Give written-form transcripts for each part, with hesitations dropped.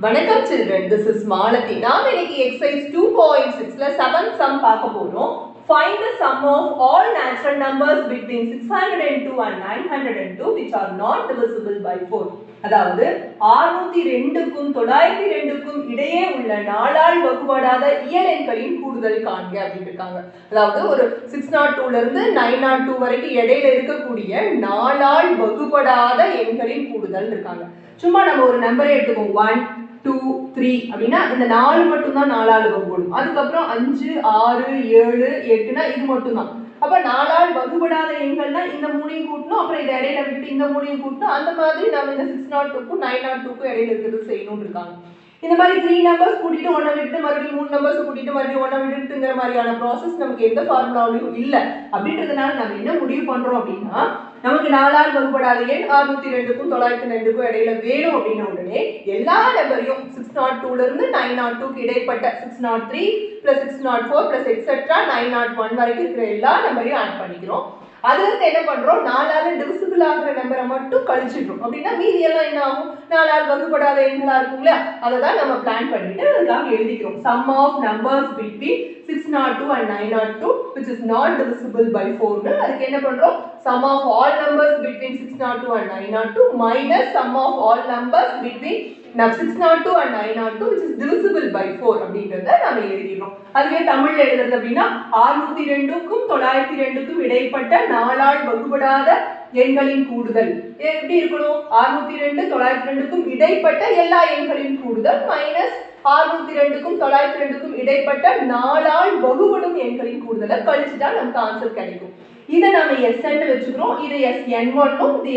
வணக்கம் children, this is Malati. நாம் இன்னைக்கு exercise 2.6ல 7th sum பார்க்க போறோம். Find the sum of all natural numbers between 602 and 902 which are not divisible by 4. அதாவது 602க்கும் 902க்கும் இடையே உள்ள நாலால் வகுபடாத இயல் எண்களின் கூடுதல் காண்க அப்படின்னு இருக்காங்க. அதாவது ஒரு 602 ல இருந்து 902 வரைக்கும் இடையில இருக்கக்கூடிய நாலால் வகுபடாத எண்களின் கூடுதல் இருக்காங்க. சும்மா நம்ம ஒரு நம்பரை எடுத்துக்கோம் 1 2 3 அப்படின்னா இந்த 4 மட்டும் தான் நாலால் வகுபடும். அதுக்கப்புறம் 5 6 7 8னா இது மட்டும் தான். அப்ப நாலால் வகுபடாத எண்கள்னா இந்த மூணையும் கூட்டணும், அப்புறம் இதை இடையில விட்டு இந்த மூணையும் கூட்டணும். அந்த மாதிரி நம்ம இந்த 602க்கும் 902க்கும் இடையில இருக்கிறது செய்யணும்னு இருக்காங்க. இந்த மாதிரி 3 நம்பர்ஸ் கூட்டிட்டு ஒன்றை விட்டு மறுபடியும் 3 நம்பர்ஸ் கூட்டிட்டு மறுபடியும் ஒன்றை விட்டுங்கிற மாதிரியான ப்ராசஸ் நமக்கு எந்த ஃபார்முலாவிலும் இல்லை. அப்படின்றதுனால நம்ம என்ன முடிவு பண்றோம் அப்படின்னா, நமக்கு நாலால் வகுபடாத எண் 602க்கும் 902க்கும் இடையில வேணும் அப்படின்னா உடனே எல்லா நம்பரையும் 602ல இருந்து 902க்கு இடைப்பட்ட 603 plus 604 plus etc 901 வரைக்கும் இருக்கிற எல்லா நம்பரையும் ஆட் பண்ணிக்கிறோம். அதுல இருந்து என்ன பண்றோம், நாலால டிவிசிபிள் ஆகிற நம்பரை மட்டும் கழிச்சிடுறோம். அப்படின்னா மீதி எல்லாம் என்ன ஆகும், நாலால் வகுபடாத எண்களா இருக்குங்களா, அதை தான் நம்ம பிளான் பண்ணிட்டு அதுக்காக எழுதிக்கிறோம். Sum of numbers between 602 and 902 which is not divisible by 4. அதுக்கு என்ன பண்றோம், sum of all numbers between 602 and 902 minus sum of all numbers between 602 and 902 which is divisible by 4 அப்படிங்கறத நாம எழுதிறோம். அதுவே தமிழ்ல எழுதுறது அப்படின்னா 602க்கும் 902க்கும் இடைப்பட்ட நாலால் வகுபடாத எண்களின் கூடுதல் எப்படி இருக்கணும், 602 902க்கும் இடைப்பட்ட எல்லா எண்களின் கூடுதல் மைனஸ் 602க்கும் 902க்கும் இடைப்பட்ட நாலால் வகுபடும் எண்களின் கூடுதலை கழிச்சுட்டா நமக்கு ஆன்சர் கிடைக்கும். இதை நம்ம SN வச்சுக்கிறோம், இது SN1னும் இது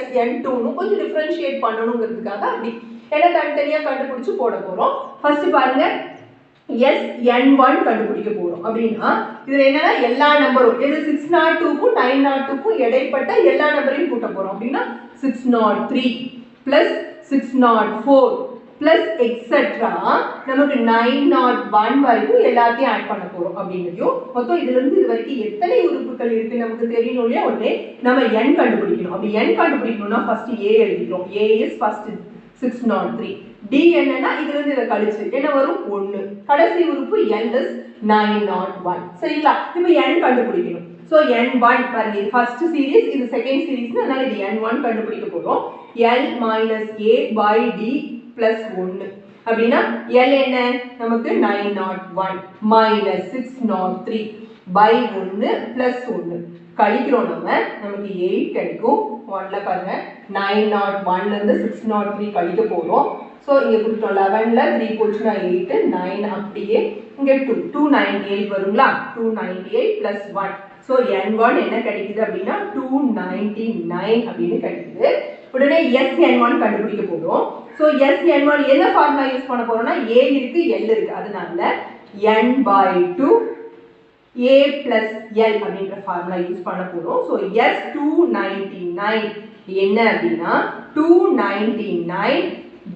SN2னும் கொஞ்சம் டிஃபரன்ஷியேட் பண்ணணுங்கிறதுக்காக அப்படி ஏன்னா தனித்தனியா கண்டுபிடிச்சு போட போறோம். ஃபர்ஸ்ட் பாருங்க SN1 கண்டுபிடிக்க போறோம். அப்படின்னா இதுல என்னன்னா எல்லா நம்பரும் இது 602க்கும் 902க்கும் இடைப்பட்ட எல்லா நம்பரையும் கூட்ட போறோம். அப்படின்னா 603 plus 604 plus etc நமக்கு 901 வரைக்கும் எல்லாத்தையும் ஆட் பண்ண போறோம். அப்படிங்கிறதையும் மொத்தம் இதுல இருந்து இது வரைக்கும் எத்தனை உறுப்புகள் இருக்கு நமக்கு தெரியணும் இல்லையா, உடனே நம்ம n கண்டுபிடிக்கணும். அப்படி n கண்டுபிடிக்கணும்னா ஃபர்ஸ்ட் a எழுதிக்கிறோம். a is first 603. d என்னன்னா இதுல இருந்து இதை கழிச்சு என்ன வரும் 1, கடைசி உறுப்பு l is 901. சரிங்களா, இப்போ n கண்டுபிடிக்கணும். So n1 பாருங்க, இது ஃபர்ஸ்ட் சீரிஸ் இது செகண்ட் சீரிஸ், அதனால இது n1 கண்டுபிடிக்க போறோம். l minus a by d plus 1 அப்படின்னா l என்ன நமக்கு 901 minus 603 by 1 plus 1 கழிக்கிறோம். நமக்கு 8 கிடைக்கும். 1ல பாருங்க 901ல இருந்து 603 கழிக்க போறோம். ஸோ இங்கே கொடுத்தோம் 11ல 3 போச்சுன்னா 8 9 அப்படியே இங்கே 298 வருங்களா, 298 plus 1. ஸோ n1 என்ன கிடைக்குது அப்படின்னா 299 அப்படின்னு கிடைக்குது. உடனே SN1 கண்டுபிடிக்க போறோம். ஸோ SN1 என்ன ஃபார்முலா யூஸ் பண்ண போறோம்னா a இருக்கு l இருக்கு, அதனால n by 2 a plus l அப்படின்ற ஃபார்முலா யூஸ் பண்ண போறோம். ஸோ S299 என்ன அப்படின்னா 299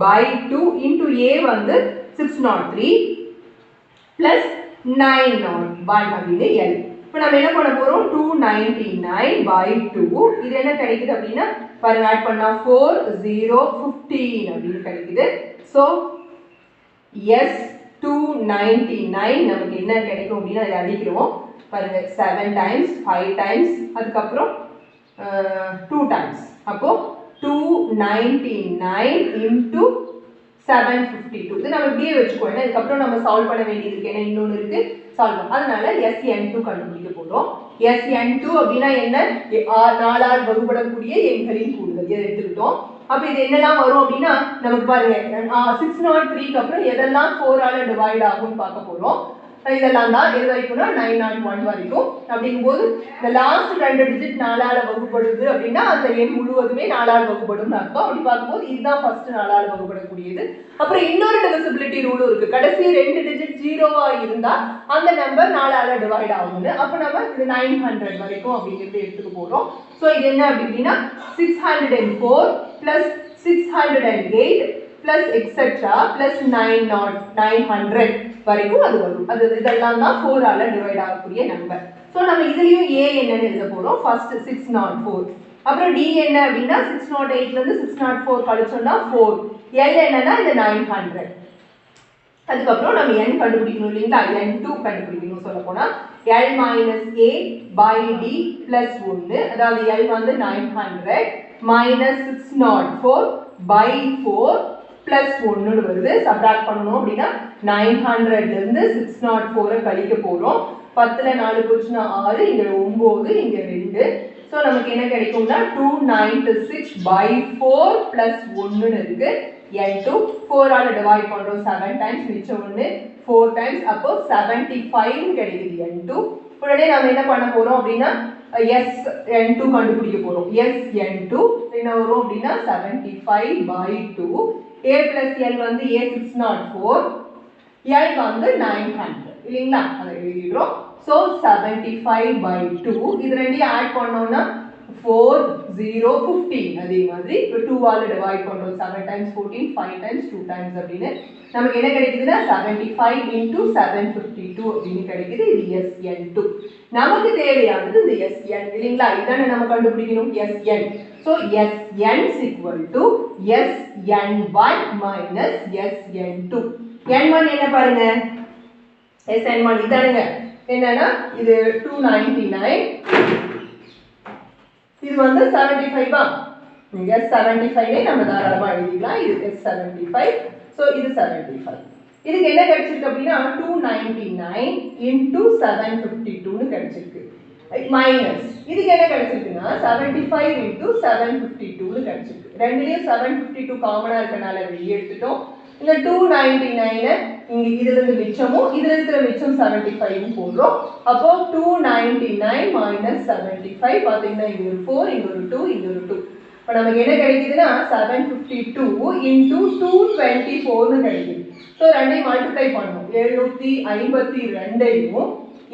by 2 into a வந்து 603 plus 901 அப்படின்னு l. இப்போ நம்ம என்ன பண்ண போறோம் 299 by 2 இது என்ன கிடைக்குது அப்படின்னா பாருங்க ஆட் பண்ணா 4 0 15 அப்படின்னு கிடைக்குது. ஸோ S299 நமக்கு என்ன கிடைக்கும் அப்படின்னா அதை அடிக்கிறோம். பாருங்க 7 times 5 times அதுக்கப்புறம் 2 times, அப்போ 299 into 752 இது நம்ம இப்படியே வச்சுக்கோம். இதுக்கப்புறம் நம்ம சால்வ் பண்ண வேண்டியது இருக்கு, ஏன்னா இன்னொன்று இருக்கு சால்வ் பண்ண. அதனால SN2 கண்டுபிடிக்க போறோம். SN2 அப்படின்னா என்ன, நாலால் வகுபடக்கூடிய எண்களின் கூடுதல் இதை எடுத்துக்கிட்டோம். அப்ப இது என்னெல்லாம் வரும் அப்படின்னா நமக்கு பாருங்க 603க்கு அப்புறம் எதெல்லாம் 4ஆல டிவைட் ஆகும்னு பார்க்க போறோம். இதெல்லாம் தான் எது வரைக்கும்னா 901 வரைக்கும். அப்படிங்கும்போது இந்த லாஸ்ட் 2 டிஜிட் நாலால வகுப்படுது அப்படின்னா அந்த எண் முழுவதுமே நாலால் வகுப்படும் அர்த்தம். அப்படி பார்க்கும்போது இதுதான் ஃபர்ஸ்ட் நாலால் வகுப்படக்கூடியது. அப்புறம் இன்னொரு டிவிசிபிலிட்டி ரூலும் இருக்கு, கடைசி 2 டிஜிட் 0வா இருந்தா அந்த நம்பர் நாலால டிவைட் ஆகும்னு. அப்ப நம்ம இது 900 வரைக்கும் அப்படிங்கிறது எடுத்துக்க போறோம். ஸோ இது என்ன அப்படின்னா 604 plus 608 plus etc plus 900 வரைக்கும் அது வரும். அது இதெல்லாம் தான் 4ஆல டிவைட் ஆகக்கூடிய நம்பர். ஸோ நம்ம இதுலயும் a என்னன்னு எழுத போறோம். ஃபர்ஸ்ட் 604 அப்புறம் d என்ன அப்படின்னா 608ல இருந்து 604 கழிச்சோம்னா 4 L என்னன்னா இந்த 900. அதுக்கப்புறம் நம்ம n கண்டுபிடிக்கணும் இல்லைங்களா, n2 கண்டுபிடிக்கணும். சொல்ல போனா L minus A by D plus 1, அதாவது L வந்து 900 minus 604 by 4 plus 1 வருது. சப்ராக்ட் பண்ணணும் அப்படின்னா 900 இருந்து 604 கழிக்க போறோம். 10ல 4 போச்சுன்னா 6, இங்க 9, இங்க 2. ஸோ நமக்கு என்ன கிடைக்கும்னா 296 by 4 plus 1 இருக்கு. n2 4 ஆல டிவைட் பண்றோம் 7 டைம்ஸ், மிச்சம் 1 4 டைம்ஸ், அப்போ 75 கிடைக்குது n2. உடனே நாம என்ன பண்ண போறோம் அப்படின்னா Sn2 கண்டுபிடிக்க போறோம். Sn2 என்ன வரும் அப்படின்னா 75 by 2. A plus L வந்து A 604, L வந்து 900 இல்லைங்களா, அதை எழுதிடுறோம். So 75 by 2, இது ரெண்டையும் ஆட் பண்ணோம்னா 4 0 15. அதே மாதிரி இப்போ 2 ஆல டிவைட் பண்றோம் 7 times 14 5 times 2 times அப்படின்னு நமக்கு என்ன கிடைக்குதுன்னா 75 into 752 அப்படின்னு கிடைக்குது. இது Sn2. நமக்கு தேவையானது இந்த Sn இல்லைங்களா, இதானே நம்ம கண்டுபிடிக்கணும் Sn. So Sn is equal to Sn1 minus Sn2. n1 என்ன பாருங்க, Sn1 இதானுங்க, என்னன்னா இது 299, இது வந்து 75 ஆ, இங்க 75 நம்ம தாராளமா எழுதிக்கலாம். இது S75. சோ இது 75. இதுக்கு என்ன கிடைச்சிருக்கு அப்படின்னா 299 into 752 னு கிடைச்சிருக்கு. மைனஸ் இதுக்கு என்ன கிடைச்சிருக்குன்னா 75 into 752 னு கிடைச்சிருக்கு. ரெண்டுலயும் 752 காமனா இருக்கனால வெளியே எடுத்துட்டோம். இந்த 299 இங்க இதுல இருந்து மிச்சமும் இதுல இருக்கிற மிச்சம் 75 ம் போடுறோம். அப்போ 299 minus 75 பாத்தீங்கன்னா இங்க ஒரு 4, இங்க ஒரு 2, இங்க ஒரு 2. இப்போ நமக்கு என்ன கிடைக்குதுன்னா 752 into 224 னு கிடைக்குது. சோ ரெண்டையும் மல்டிப்ளை பண்ணனும். 752 ஐயும்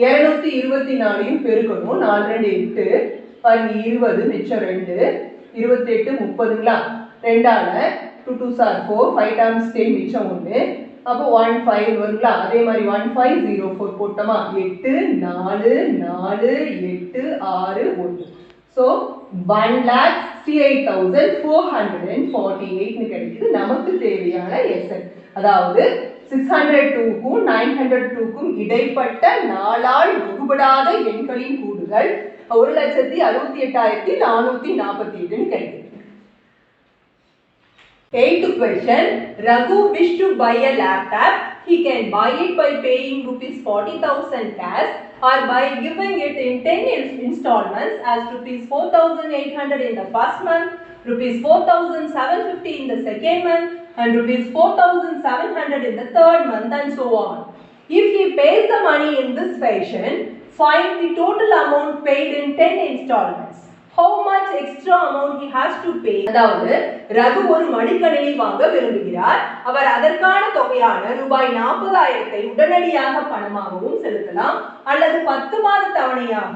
224 ஐயும் பெருக்கணும். 4 2 8, பாருங்க 20, மிச்சம் 2, 28 30ங்களா, 2 ஆல 2 2s are 4, 5 times 10 மிச்சம் 1, அப்போ 15 வருங்களா. அதே மாதிரி 1504 போட்டோமா 8 4 4 8 6 1. So 1,68,448 னு கிடைக்குது நமக்கு தேவையான Sn. அதாவது 602 க்கும் 902 க்கும் இடைப்பட்ட 4 ஆல் வகுபடாத எண்களின் கூடுதல் 1,68,448 னு கிடைக்குது. 8th question, Raghu wished to buy a laptop. He can buy it by paying rupees 40,000 cash or by giving it in 10 installments as rupees 4,800 in the first month, rupees 4,750 in the second month and rupees 4,700 in the third month and so on. If he pays the money in this fashion, find the total amount paid in 10 installments. How much extra amount he has to pay? அதாவது ரகு ஒரு மடிக்கணினி வாங்க விரும்புகிறார். அவர் அதற்கான தொகையான ரூபாய் 40,000 உடனடியாக பணமாகவும் செலுத்தலாம் அல்லது 10 மாத தவணையாக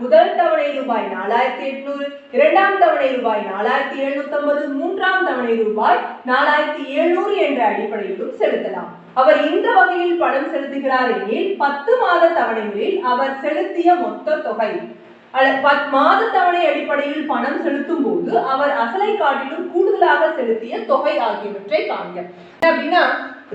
முதல் தவணை ரூபாய் 4,800, இரண்டாம் தவணை ரூபாய் 4,750, மூன்றாம் தவணை ரூபாய் 4,700 என்ற அடிப்படையிலும் செலுத்தலாம். அவர் இந்த வகையில் பணம் செலுத்துகிறார் எனில் 10 மாத தவணைகளில் அவர் செலுத்திய மொத்த தொகை மாத தவணை அடிப்படையில் பணம் செலுத்தும் போது அவர் அசலை காட்டிலும் கூடுதலாக செலுத்திய தொகை ஆகியவற்றை காண்க. அப்படின்னா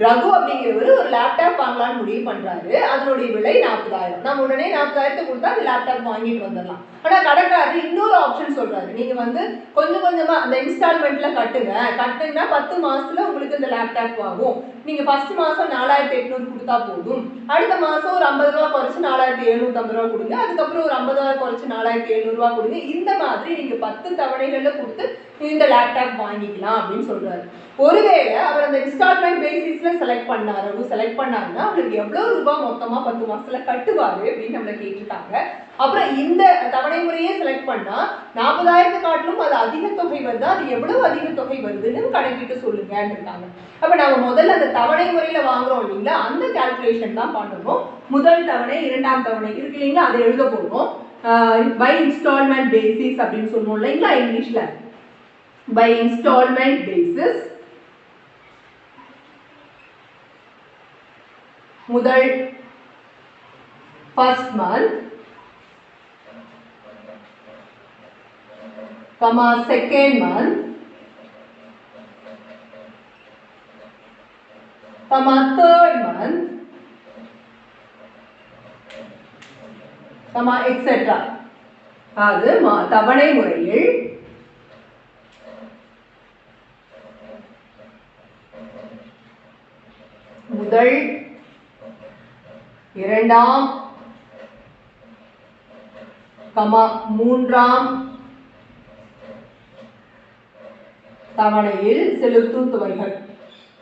ரகு அப்படிங்கிறவர் ஒரு லேப்டாப் வாங்கலாம்னு முடிவு பண்றாரு. அதனுடைய விலை 40,000. நம்ம உடனே 40,000 கொடுத்தா அந்த லேப்டாப் வாங்கிட்டு வந்துடலாம். ஆனா கடைக்காரர் இன்னொரு ஆப்ஷன் சொல்றாரு, நீங்க வந்து கொஞ்சம் கொஞ்சமா அந்த இன்ஸ்டால்மெண்ட்ல கட்டுங்க. கட்டுங்கன்னா 10 மாசத்துல உங்களுக்கு இந்த லேப்டாப் ஆகும். நீங்க ஃபர்ஸ்ட் மாசம் 4,800 கொடுத்தா போதும். அடுத்த மாசம் ஒரு 50 ரூபாய் குறைச்சு 4,750 ரூபாய் கொடுங்க. அதுக்கப்புறம் ஒரு 50 ரூபாய் குறைச்சு 4,700 ரூபாய் கொடுங்க. இந்த மாதிரி நீங்க 10 தவணைகள்ல கொடுத்து இந்த லேப்டாப் வாங்கிக்கலாம் அப்படின்னு சொல்றாரு. ஒருவேளை அவர் அந்த இன்ஸ்டால்மெண்ட் பேசிஸ்ல செலக்ட் பண்ணாருன்னா அவருக்கு எவ்வளவு ரூபாய் மொத்தமா 10 மாசத்துல கட்டுவாரு அப்படின்னு நம்மள கேட்டிருக்காங்க. அப்புறம் இந்த தவணை முறையே செலக்ட் பண்ணா 40,000 காட்டிலும் அது அதிக தொகை வருது, அது எவ்வளவு அதிக தொகை வருதுன்னு கணக்கிட்டு சொல்லுங்கன்னு இருக்காங்க. அப்ப நம்ம முதல்ல அந்த தவணை முறையில வாங்குறோம் இல்லைங்களா, அந்த கால்குலேஷன் தான் பண்ணணும். முதல் தவணை இரண்டாம் தவணை இருக்கு இல்லைங்களா, அதை எழுத போறோம். பை இன்ஸ்டால்மெண்ட் பேசிஸ் அப்படின்னு சொல்லுவோம் இல்லைங்களா இங்கிலீஷ்ல. பை இன்ஸ்டால்மெண்ட் பேசிஸ் முதல் first month, second month, third month, etc. அது தவணை முறையில் முதல், இரண்டாம், மூன்றாம் தவணையில் செலுத்தும் தொகைகள்,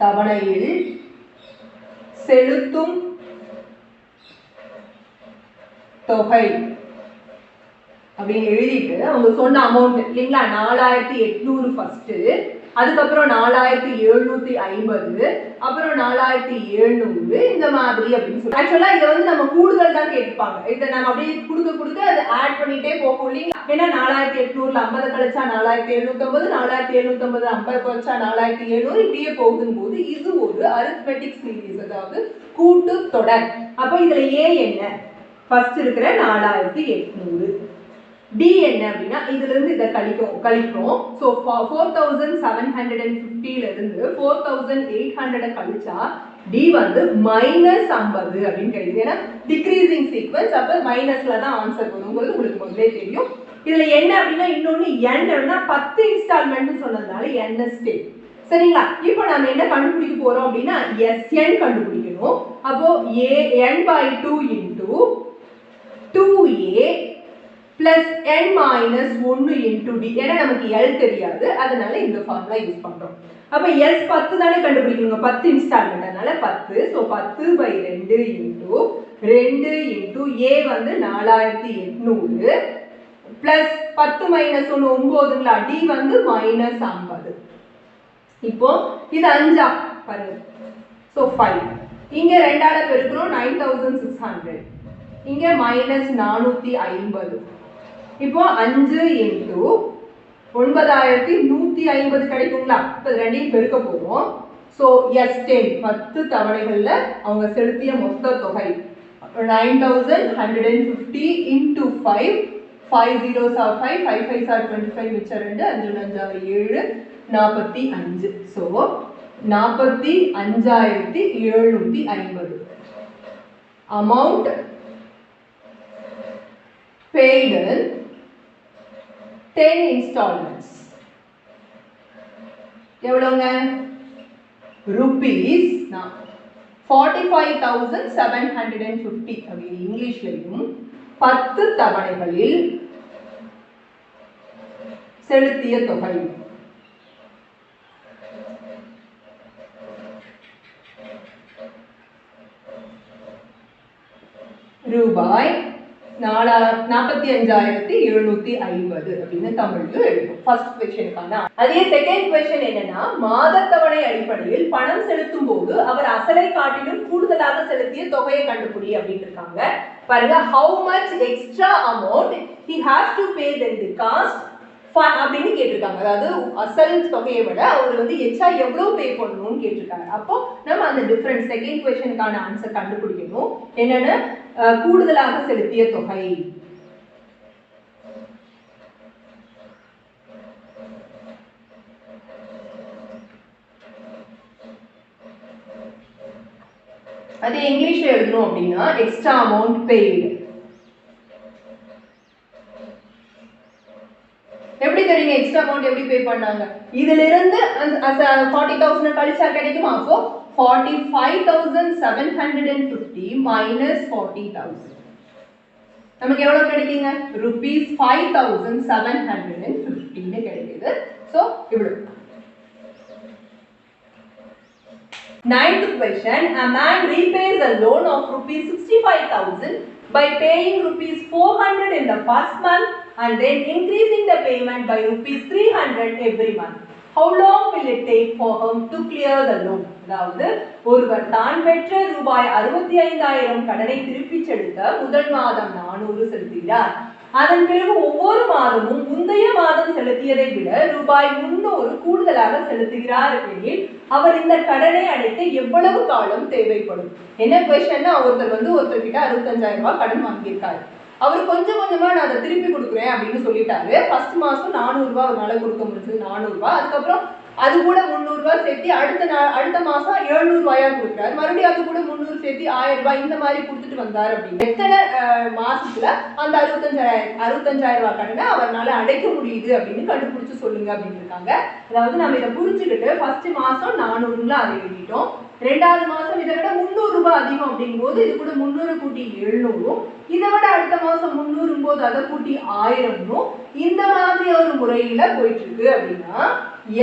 தவணையில் செலுத்தும் தொகை அப்படின்னு எழுதிட்டு அவங்க சொன்ன அமௌண்ட் இல்லைங்களா, 4800 ஃபர்ஸ்ட், அதுக்கப்புறம் 4750, அப்புறம் 4700, இந்த மாதிரி அப்படின்னு சொல்லி. ஆக்சுவலா இதை வந்து நம்ம கூடுதல் தான் கேட்பாங்க. இதை நம்ம அப்படியே கொடுக்க அதை ஆட் பண்ணிட்டே போகும் இல்லைங்களா. ஏன்னா 4800ல 50 கழிச்சா 4750, 4750 50 கழிச்சா 4700, இப்படியே போகுதுன்னு போது இது ஒரு அரித்மெட்டிக் சீரீஸ், அதாவது கூட்டு தொடர். அப்ப இதுல ஏ என்ன, ஃபர்ஸ்ட் இருக்கிற 4800. டி என்ன அப்படின்னா இதுல இருந்து இதை கழிக்கிறோம். ஸோ 4750 இருந்து 4800 கழிச்சா டி வந்து -50 அப்படின்னு கிடைக்குது. ஏன்னா டிக்ரீசிங் சீக்வன்ஸ், அப்ப மைனஸ்ல தான் ஆன்சர் வருங்கிறது உங்களுக்கு முதலே தெரியும். இதுல என்ன அப்படின்னா இன்னொன்னு n 10 இன்ஸ்டால்மெண்ட் சொன்னதுனால n ஸ்டெப். சரிங்களா, இப்போ நம்ம என்ன கண்டுபிடிக்க போறோம் அப்படின்னா Sn கண்டுபிடிக்கணும். அப்போ n/2 into 2a plus n minus 1 into d. ஏன்னா நமக்கு L தெரியாது, அதனால இந்த ஃபார்முலா யூஸ் பண்றோம். அப்ப S 10 தானே கண்டுபிடிக்கணும், 10 இன்ஸ்டால்மெண்ட், அதனால 10. ஸோ 10/2 into 2 into a வந்து 4800 plus 10 minus 1 9ங்களா, d வந்து -50. இப்போ இது 5 பாருங்க. ஸோ 5 இங்க 2ஆல பெருக்கிறோம் 9600, இங்க -450. இப்போ 5 into 9150 கிடைக்குங்களா. இப்போ ரெண்டையும் பெருக்க போறோம். ஸோ S10 10 தவணைகள்ல அவங்க செலுத்திய மொத்த தொகை 9150 into 5, 5 zeros are 5, 5 5s are 25, மிச்சம் 2, 5 5 7, 45. So 45750 amount paid in 10 installments. எவ்வளவுங்க, rupees 45,750 அப்படி இங்கிலீஷ்லயும் 10 தவணைகளில் செலுத்திய தொகை ரூபாய் 45,750 அப்படின்னு தமிழ்ல எழுதும். ஃபர்ஸ்ட் क्वेश्चनக்கான. அதே செகண்ட் क्वेश्चन என்னன்னா, மாதத்தவணை அடிப்படையில் பணம் செலுத்தும் போது அவர் அசலை காட்டிலும் கூடுதலாக செலுத்திய தொகையை கண்டுபிடி அப்படின்னு இருக்காங்க. பாருங்க, how much extra amount he has to pay than the cost அப்படின்னு கேட்டிருக்காங்க. அதாவது அசல் தொகையை விட அவர் வந்து எக்ஸ்ட்ரா எவ்வளவு பே பண்ணணும்னு கேட்டிருக்காங்க. அப்போ நம்ம அந்த டிஃபரன்ஸ் செகண்ட் क्वेश्चनக்கான ஆன்சர் கண்டுபிடிக்கணும். என்னன்னா கூடுதலாக செலுத்திய தொகை. அது இங்கிலீஷ்ல எழுதணும் அப்படின்னா எக்ஸ்ட்ரா அமௌண்ட் பெய்டு. எப்படி தெரியுங்க எக்ஸ்ட்ரா அமௌண்ட் எப்படி பே பண்ணாங்க, இதுல இருந்து 40,000 கழிச்சா கிடைக்குமா. அப்போ 45,750 minus 40,000 நமக்கு எவ்வளவு கிடைக்குங்க, rupees 5,750 கிடைக்குது. சோ இவ்வளவு. Ninth question, a man repays a loan of rupees 65,000 by paying rupees 400 in the first month and then increasing the payment by rupees 300 every month. How long will it take for him to clear the loan? அதாவது ஒருவர் தான் பெற்ற ரூபாய் 65,000 கடனை திருப்பி செலுத்த முதல் மாதம் 400 செலுத்துகிறார். அதன் பிறகு ஒவ்வொரு மாதமும் முந்தைய மாதம் செலுத்தியதை விட ரூபாய் 300 கூடுதலாக செலுத்துகிறார் எனில் அவர் இந்த கடனை அடைக்க எவ்வளவு காலம் தேவைப்படும். என்ன क्वेश्चन, ஒருத்தர்கிட்ட 65,000 ரூபாய் கடன் வாங்கியிருக்காரு. அவர் கொஞ்சம் கொஞ்சமா நான் அதை திருப்பி கொடுக்குறேன் அப்படின்னு சொல்லிட்டாரு. ஃபர்ஸ்ட் மாசம் 400 ரூபாய் அவரால் கொடுக்க முடிஞ்சது 400 ரூபாய். அதுக்கப்புறம் அது கூட 300 ரூபாய் சேர்த்து அடுத்த மாசம் 700 ரூபாயா கொடுக்குறாரு, மறுபடியும் அது கூட 300 சேர்த்து 1000 ரூபாய் இந்த மாதிரி கொடுத்துட்டு வந்தாரு அப்படின்னு எத்தனை மாசத்துல அந்த 65,000 ரூபாய் கடனை அவரால் அடைக்க முடியுது அப்படின்னு கண்டுபிடிச்சு சொல்லுங்க அப்படின்னு இருக்காங்க. அதாவது நம்ம இதை புரிஞ்சுக்கிட்டு ஃபர்ஸ்ட் மாசம் 400 அதை எழுதிட்டோம், ரெண்டாவது மாசம் இதை விட 300 ரூபாய் அதிகம் அப்படிங்கும்போது இது கூட 300 கூட்டி 700, இதை விட அடுத்த மாசம் 300 போது அதை கூட்டி 1000, இந்த மாதிரி ஒரு முறையில போயிட்டு இருக்கு. அப்படின்னா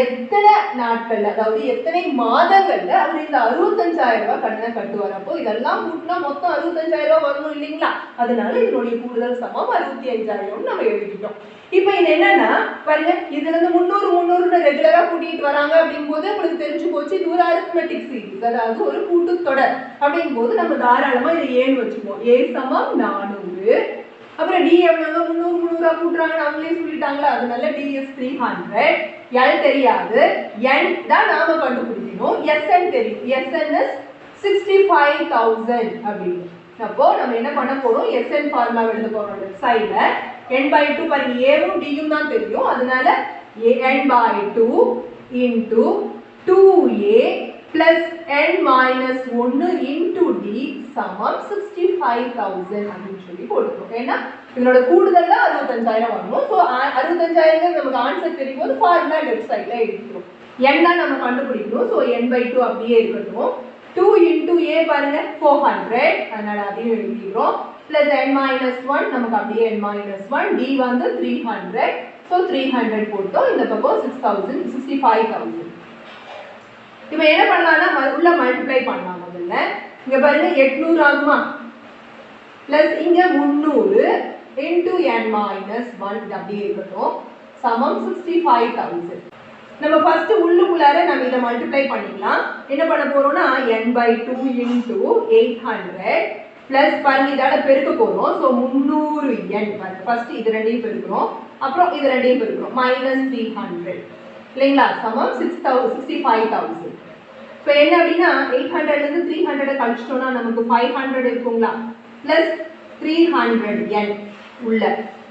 எத்தனை நாட்கள்ல, அதாவது எத்தனை மாதங்கள்ல அவர் இந்த 65,000 ரூபாய் கடனை கட்டுவார்? அப்போ இதெல்லாம் கூட்டினா மொத்தம் 65,000 ரூபாய் வரணும் இல்லைங்களா? அதனால இதனுடைய கூடுதல் சமம் 65,000 நம்ம எழுதிட்டோம். இப்ப இது என்னன்னா பாருங்க, இதுல இருந்து 300 ரெகுலரா கூட்டிட்டு வராங்க அப்படிங்கும் போது உங்களுக்கு தெரிஞ்சு போச்சு இது ஒரு அரித்மெட்டிக் சீரிஸ், அதாவது ஒரு கூட்டுத்தொடர். அப்படிங்கும் போது நம்ம தாராளமா இதை ஏன்னு வச்சுப்போம். ஏ சமம் 400, அப்புறம் டி எவ்வளவு 300 கூட்டுறாங்க அவங்களே சொல்லிட்டாங்களா, அதனால டிஎஸ் 300, எல் தெரியாது, என் தான் நாம கண்டுபிடிக்கணும், எஸ்என் தெரியும், எஸ்என் இஸ் 65,000 அப்படின்னு. அப்போ நம்ம என்ன பண்ண போறோம், எஸ்என் ஃபார்முலா எழுத போறோம். லெஃப்ட் சைடுல n/2 பாருங்க, ஏவும் டியும் தான் தெரியும், அதனால n/2 into 2a plus n-1 into d சமம் 65,000 அப்படின்னு சொல்லி போட்டுருக்கோம். ஏன்னா இதனோட கூடுதல்ல 65,000 வரணும். ஸோ 65,000 நமக்கு ஆன்சர் தெரியும் போது ஃபார்முலா லெஃப்ட் சைட்ல எடுத்துக்கிறோம். n தான் நம்ம கண்டுபிடிக்கணும். ஸோ n/2 அப்படியே இருக்கட்டும். 2 into a பாருங்க 400, அதனால அதையும் எழுதிக்கிறோம். plus n-1 நமக்கு அப்படியே n-1, d வந்து 300, ஸோ 300 போட்டோம். இந்த பக்கம் 65,000. இப்போ என்ன பண்ணலாம்னா உள்ள மல்டிப்ளை பண்ணலாம். முதல்ல இங்க பாருங்க 800 ஆகுமா, பிளஸ் இங்க 300 into n-1 அப்படியே இருக்கட்டும், சமம் 65,000. நம்ம ஃபர்ஸ்ட் உள்ளுக்குள்ளார நம்ம இதை மல்டிப்ளை பண்ணிக்கலாம். என்ன பண்ண போறோம்னா n/2 into 800 பிளஸ் பாருங்க இதால பெருக்க போறோம். ஸோ 300 n பாருங்க, ஃபர்ஸ்ட் இது ரெண்டையும் பெருக்கிறோம், அப்புறம் இது ரெண்டையும் பெருக்கிறோம், மைனஸ் 300 இல்லைங்களா, சமம் 65,000. இப்போ என்ன அப்படின்னா 800 இருந்து 300 கழிச்சிட்டோம்னா நமக்கு 500 இருக்குங்களா, பிளஸ் 300 n உள்ள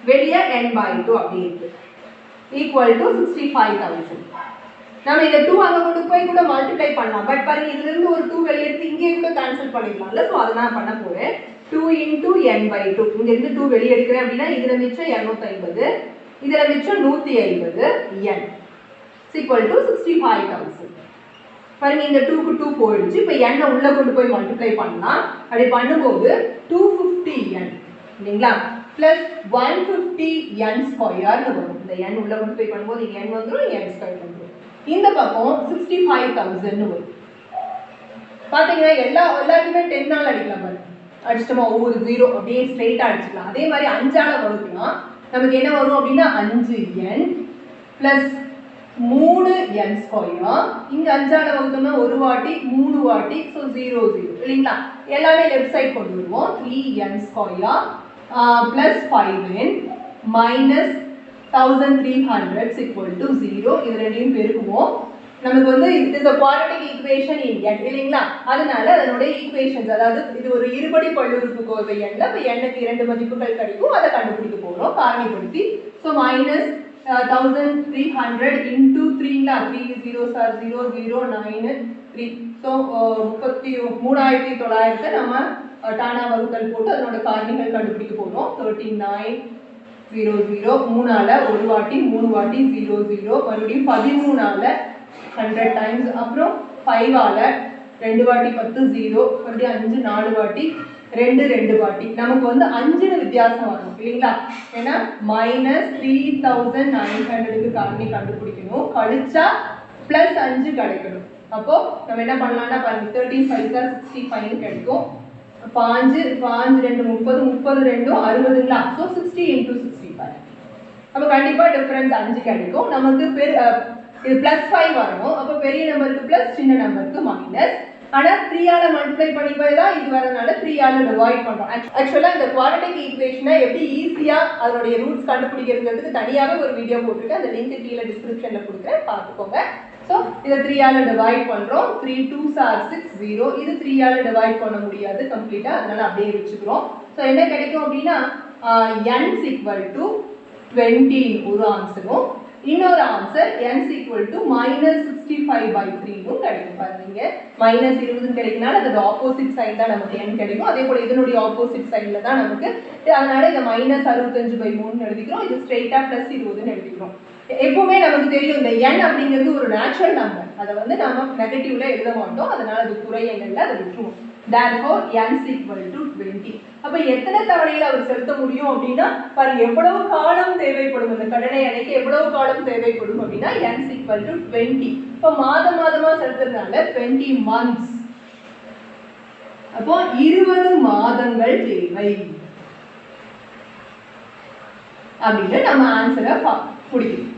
வெளியே n/2 அப்படி இருக்கு, ஈக்குவல் டு 65,000. நம்ம இந்த 2 அங்க கொண்டு போய் கூட மல்டிப்ளை பண்ணலாம். பட் பாருங்க இதுல இருந்து ஒரு 2 வெளியே எடுத்து இங்கே கூட கேன்சல் பண்ணிடலாம்ல. ஸோ அதை நான் பண்ண போறேன். 2 into n/2, இங்க இருந்து 2 வெளியே எடுக்கிறேன் அப்படின்னா இதுல மிச்சம் 250, இதுல மிச்சம் 150 n ஈக்குவல் டு 65,000. பாருங்க இந்த 2க்கு 2 போயிடுச்சு. இப்போ n உள்ள கொண்டு போய் மல்டிப்ளை பண்ணலாம். அப்படி பண்ணும்போது 250 n இல்லைங்களா, பிளஸ் 150 n ஸ்கொயர்னு வரும். இந்த n உள்ள கொண்டு போய் பண்ணும்போது n வந்துடும், n ஸ்கொயர் வந்துடும். இந்த பக்கம் 65,000 வரும். பாத்தீங்கன்னா எல்லாத்துக்குமே 10 ஆல் அடிக்கலாம் பாருங்க, அடிச்சிட்டோமா ஒவ்வொரு 0 அப்படியே ஸ்ட்ரெயிட்டா அடிச்சுக்கலாம். அதே மாதிரி 5ஆல வகுக்கலாம். நமக்கு என்ன வரும் அப்படின்னா 5n பிளஸ் 3n ஸ்கொயர். இங்க 5ஆல வகுத்தோம்னா ஒரு வாட்டி 3 வாட்டி, ஸோ 0 0 இல்லைங்களா. எல்லாமே லெஃப்ட் சைட் கொண்டு வருவோம். 3n square plus 5n minus 1300 equal to 0. இது ரெண்டையும் பெருக்குவோம். நமக்கு வந்து it is a quadratic equation in n இல்லைங்களா, அதனால அதனுடைய ஈக்குவேஷன்ஸ், அதாவது இது ஒரு இருபடி பல்லுறுப்புக்கோவை எண்ல இப்போ n-க்கு 2 மதிப்புகள் கிடைக்கும், அதை கண்டுபிடிக்க போறோம் காரணிப்படுத்தி. ஸோ மைனஸ் 1300 into 3ங்களா, 3 zeros are 0 0 9 3, ஸோ 33,900 நம்ம டானா வகுத்தல் போட்டு அதனோட காரணிகள் கண்டுபிடிக்க போறோம். 39 0 0, 3ஆல ஒரு வாட்டி 3 வாட்டி 0 0, மறுபடியும் 13ஆல 100 டைம்ஸ், அப்புறம் 5ஆல 2 வாட்டி 10 0, மறுபடியும் 5 4 வாட்டி 2 2 வாட்டி. நமக்கு வந்து 5 வித்தியாசம் வரும் இல்லைங்களா, ஏன்னா மைனஸ் 3900க்கு காரணி கண்டுபிடிக்கணும், கழிச்சா பிளஸ் 5 கிடைக்கணும். அப்போ நம்ம என்ன பண்ணலாம்னா பாருங்க 13 5 65 கிடைக்கும். 5 5 2 30, 30 2 60ங்களா, ஸோ 60 into 65. அப்போ கண்டிப்பா டிஃபரன்ஸ் 5 கிடைக்கும். நமக்கு இது பிளஸ் 5 வரணும். அப்போ பெரிய நம்பருக்கு பிளஸ், சின்ன நம்பருக்கு மைனஸ். ஆனா 3ஆல மல்டிப்ளை பண்ணி போய் தான் இது வரனால 3ஆல டிவைட் பண்றோம். ஆக்சுவலா இந்த குவாட்ரட்டிக் ஈக்குவேஷனை எப்படி ஈஸியா அதனுடைய ரூட்ஸ் கண்டுபிடிக்கிறதுக்கு தனியாவே ஒரு வீடியோ போட்டுருக்கேன், அந்த லிங்க் கீழே டிஸ்கிரிப்ஷன்ல கொடுக்குறேன், பார்த்துக்கோங்க. ஸோ இதை 3ஆல டிவைட் பண்றோம். 3 2s are 6 0. இது 3ஆல டிவைட் பண்ண முடியாது கம்ப்ளீட்டா, அதனால அப்படியே வச்சுக்கிறோம். ஸோ என்ன கிடைக்கும் அப்படின்னா n equal to 20 ஒரு ஆன்சரும், இன்னொரு ஆன்சர் n equal to -65/3 னும் கிடைக்கும் பாருங்க. -20 கிடைக்கனால அதோட ஆப்போசிட் சைடு தான் நமக்கு n கிடைக்கும். அதே போல இதனுடைய ஆப்போசிட் சைடுல தான் நமக்கு, அதனால இத -65/3 னு எழுதிக்கிறோம். இது ஸ்ட்ரைட்டா +20 னு எழுதிக்கிறோம். எப்பவுமே நமக்கு தெரியும் இந்த n அப்படிங்கிறது ஒரு நேச்சுரல் நம்பர். அத வந்து நாம நெகட்டிவ்ல எழுத மாட்டோம். அதனால அது குறை எண்கள்ல அதை விட்டுருவோம். therefore n equal to 20. அப்ப எத்தனை தவணையில அவர் செலுத்த முடியும் அப்படின்னா பாருங்க எவ்வளவு காலம் தேவைப்படும், இந்த கடனை அடைக்க எவ்வளவு காலம் தேவைப்படும் அப்படின்னா n equal to 20. இப்ப மாதமா செலுத்துறதுனால 20 months. அப்போ 20 மாதங்கள் தேவை அப்படின்னு நம்ம ஆன்சரை முடிக்கிறோம்.